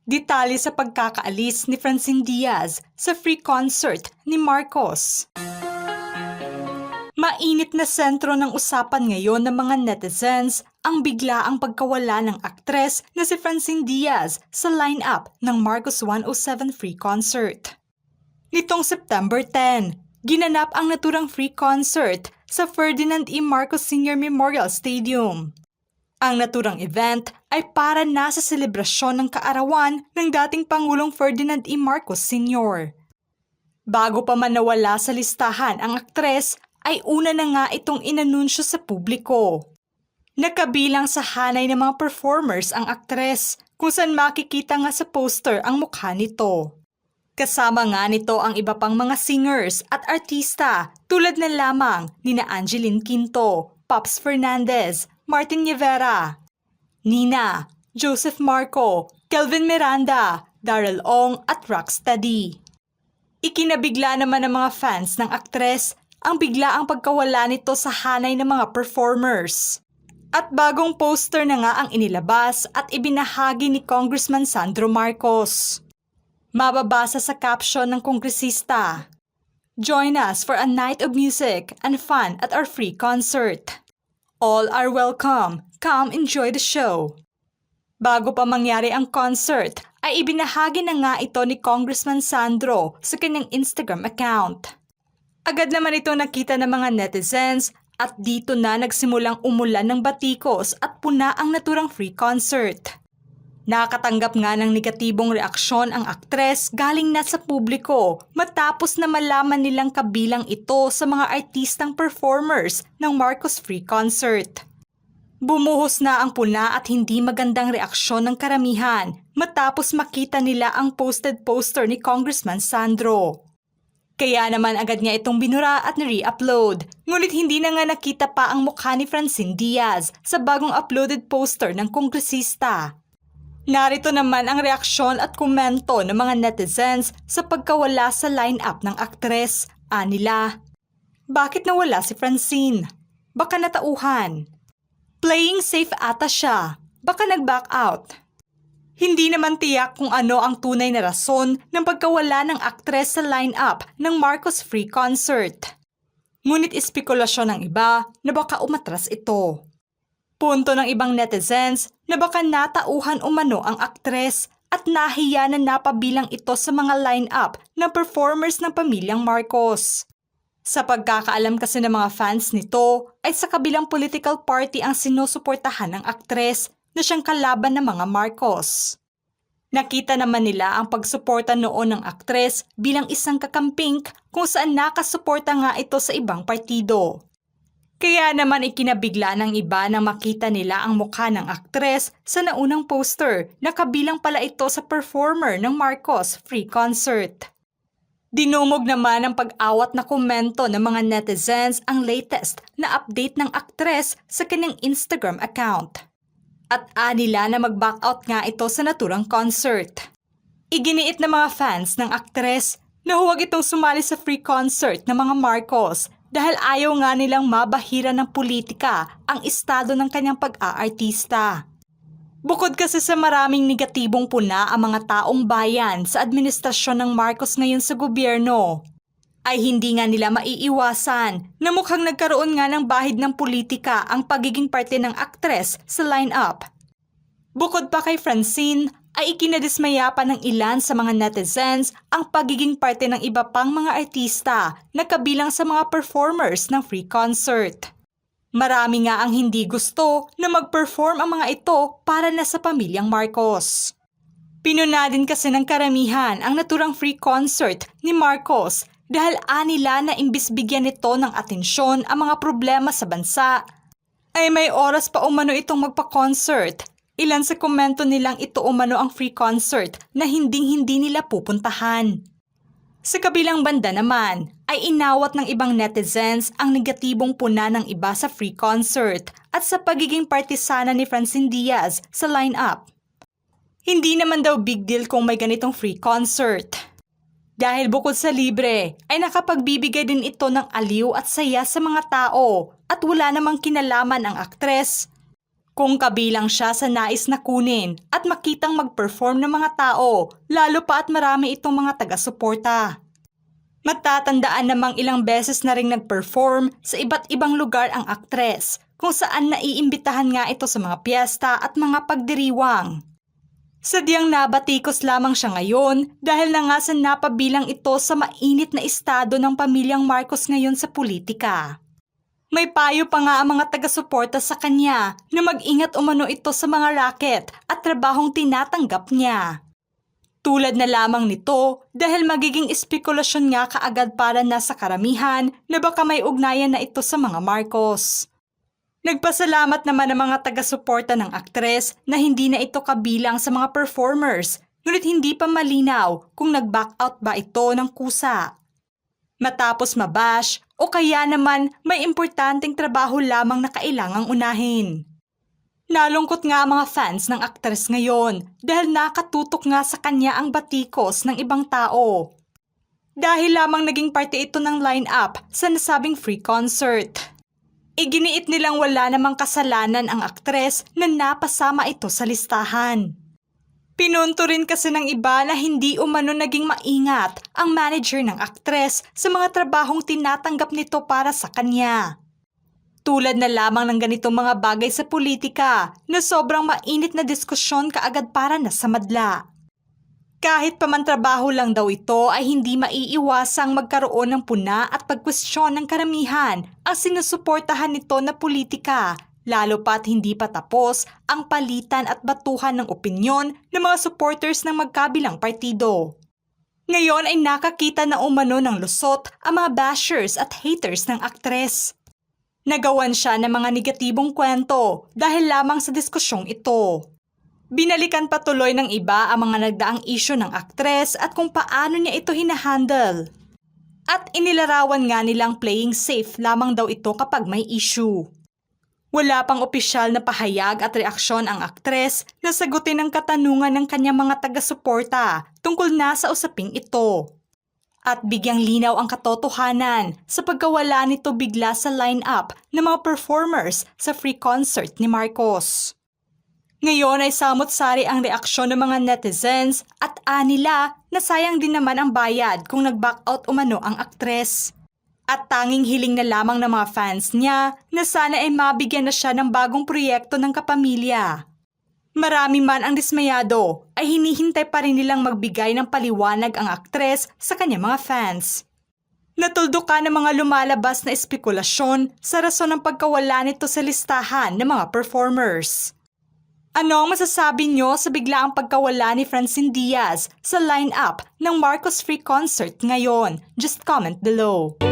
Detalye sa pagkakaalis ni Francine Diaz sa free concert ni Marcos. Mainit na sentro ng usapan ngayon ng mga netizens ang biglaang pagkawala ng aktres na si Francine Diaz sa lineup ng Marcos 107 free concert. Nitong September 10, ginanap ang naturang free concert sa Ferdinand E. Marcos Sr. Memorial Stadium. Ang naturang event ay para na sa selebrasyon ng kaarawan ng dating Pangulong Ferdinand E. Marcos Sr. Bago pa man nawala sa listahan ang aktres, ay una na nga itong inanunsyo sa publiko. Nakabilang sa hanay ng mga performers ang aktres, kung saan makikita nga sa poster ang mukha nito. Kasama nga nito ang iba pang mga singers at artista tulad na lamang nina Angeline Quinto, Pops Fernandez, Martin Rivera, Nina, Joseph Marco, Kelvin Miranda, Darrell Ong at Rocksteady. Ikinabigla naman ng mga fans ng aktres ang biglaang pagkawala nito sa hanay ng mga performers. At bagong poster na nga ang inilabas at ibinahagi ni Congressman Sandro Marcos. Mababasa sa caption ng kongresista, "Join us for a night of music and fun at our free concert. All are welcome. Come enjoy the show." Bago pa mangyari ang concert, ay ibinahagi na nga ito ni Congressman Sandro sa kanyang Instagram account. Agad naman ito nakita ng mga netizens at dito na nagsimulang umulan ng batikos at puna ang naturang free concert. Nakatanggap nga ng negatibong reaksyon ang aktres galing na sa publiko matapos na malaman nilang kabilang ito sa mga artistang performers ng Marcos Free Concert. Bumuhos na ang puna at hindi magandang reaksyon ng karamihan matapos makita nila ang posted poster ni Congressman Sandro. Kaya naman agad niya itong binura at ni-re-upload, ngunit hindi na nga nakita pa ang mukha ni Francine Diaz sa bagong uploaded poster ng kongresista. Narito naman ang reaksyon at komento ng mga netizens sa pagkawala sa lineup ng aktres. Anila, "Bakit nawala si Francine? Baka natauhan. Playing safe ata siya. Baka nag-back out." Hindi naman tiyak kung ano ang tunay na rason ng pagkawala ng aktres sa lineup ng Marcos Free Concert. Ngunit espekulasyon ng iba na baka umatras ito. Punto ng ibang netizens na baka natauhan umano ang aktres at nahiya na napabilang ito sa mga lineup ng performers ng pamilyang Marcos. Sa pagkakaalam kasi ng mga fans nito ay sa kabilang political party ang sinusuportahan ng aktres na siyang kalaban ng mga Marcos. Nakita naman nila ang pagsuporta noon ng aktres bilang isang kakamping kung saan nakasuporta nga ito sa ibang partido. Kaya naman ikinabigla ng iba nang makita nila ang mukha ng aktres sa naunang poster na kabilang pala ito sa performer ng Marcos Free Concert. Dinumog naman ang pag-awat na komento ng mga netizens ang latest na update ng aktres sa kanyang Instagram account. At anila na mag-back out nga ito sa naturang concert. Iginiit ng mga fans ng aktres na huwag itong sumali sa free concert ng mga Marcos dahil ayaw nga nilang mabahira ng politika ang estado ng kanyang pag-aartista. Bukod kasi sa maraming negatibong puna ang mga taong bayan sa administrasyon ng Marcos ngayon sa gobyerno, ay hindi nga nila maiiwasan na mukhang nagkaroon nga ng bahid ng politika ang pagiging parte ng aktres sa lineup. Bukod pa kay Francine, ay ikinadismaya pa ng ilan sa mga netizens ang pagiging parte ng iba pang mga artista na kabilang sa mga performers ng free concert. Marami nga ang hindi gusto na mag-perform ang mga ito para na sa pamilyang Marcos. Pinuna din kasi ng karamihan ang naturang free concert ni Marcos dahil anila na imbis bigyan nito ng atensyon ang mga problema sa bansa, ay may oras pa umano itong magpa-concert. Ilan sa komento nilang ito umano ang free concert na hindi nila pupuntahan. Sa kabilang banda naman, ay inawat ng ibang netizens ang negatibong puna ng iba sa free concert at sa pagiging partisana ni Francine Diaz sa lineup. Hindi naman daw big deal kung may ganitong free concert. Dahil bukod sa libre, ay nakapagbibigay din ito ng aliw at saya sa mga tao at wala namang kinalaman ang aktres Kung kabilang siya sa nais na kunin at makitang mag-perform ng mga tao, lalo pa at marami itong mga taga-suporta. Matatandaan namang ilang beses na ring nag-perform sa iba't ibang lugar ang aktres, kung saan naiimbitahan nga ito sa mga piyesta at mga pagdiriwang. Sadyang nabatikos lamang siya ngayon dahil na nga sa napabilang ito sa mainit na estado ng pamilyang Marcos ngayon sa politika. May payo pa nga ang mga taga-suporta sa kanya na mag-ingat umano ito sa mga racket at trabahong tinatanggap niya. Tulad na lamang nito dahil magiging espekulasyon nga kaagad para na sa karamihan na baka may ugnayan na ito sa mga Marcos. Nagpasalamat naman ang mga taga-suporta ng aktres na hindi na ito kabilang sa mga performers, ngunit hindi pa malinaw kung nag-back out ba ito ng kusa. Matapos mabash o kaya naman may importanteng trabaho lamang na kailangang unahin. Nalungkot nga ang mga fans ng aktres ngayon dahil nakatutok nga sa kanya ang batikos ng ibang tao. Dahil lamang naging parte ito ng line-up sa nasabing free concert. Iginiit nilang wala namang kasalanan ang aktres na napasama ito sa listahan. Pinunto rin kasi ng iba na hindi umano naging maingat ang manager ng aktres sa mga trabahong tinatanggap nito para sa kanya. Tulad na lamang ng ganitong mga bagay sa politika na sobrang mainit na diskusyon kaagad para na sa madla. Kahit pamantrabaho lang daw ito ay hindi maiiwasang magkaroon ng puna at pagkwestiyon ng karamihan ang sinusuportahan nito na politika, lalo pa't hindi pa tapos ang palitan at batuhan ng opinyon ng mga supporters ng magkabilang partido. Ngayon ay nakakita na umano ng lusot ang mga bashers at haters ng aktres. Nagawan siya ng mga negatibong kwento dahil lamang sa diskusyong ito. Binalikan patuloy ng iba ang mga nagdaang isyu ng aktres at kung paano niya ito hinahandle. At inilarawan nga nilang playing safe lamang daw ito kapag may issue. Wala pang opisyal na pahayag at reaksyon ang aktres na sagutin ang katanungan ng kanyang mga taga-suporta tungkol na sa usaping ito. At bigyang linaw ang katotohanan sa pagkawala nito bigla sa line-up ng mga performers sa free concert ni Marcos. Ngayon ay samot-sari ang reaksyon ng mga netizens at anila na sayang din naman ang bayad kung nag-back out umano ang aktres. At tanging hiling na lamang ng mga fans niya na sana ay mabigyan na siya ng bagong proyekto ng kapamilya. Marami man ang dismayado ay hinihintay pa rin nilang magbigay ng paliwanag ang aktres sa kanyang mga fans. Natuldukan ng mga lumalabas na espekulasyon sa rason ng pagkawala nito sa listahan ng mga performers. Ano ang masasabi nyo sa biglaang pagkawala ni Francine Diaz sa line-up ng Marcos Free Concert ngayon? Just comment below.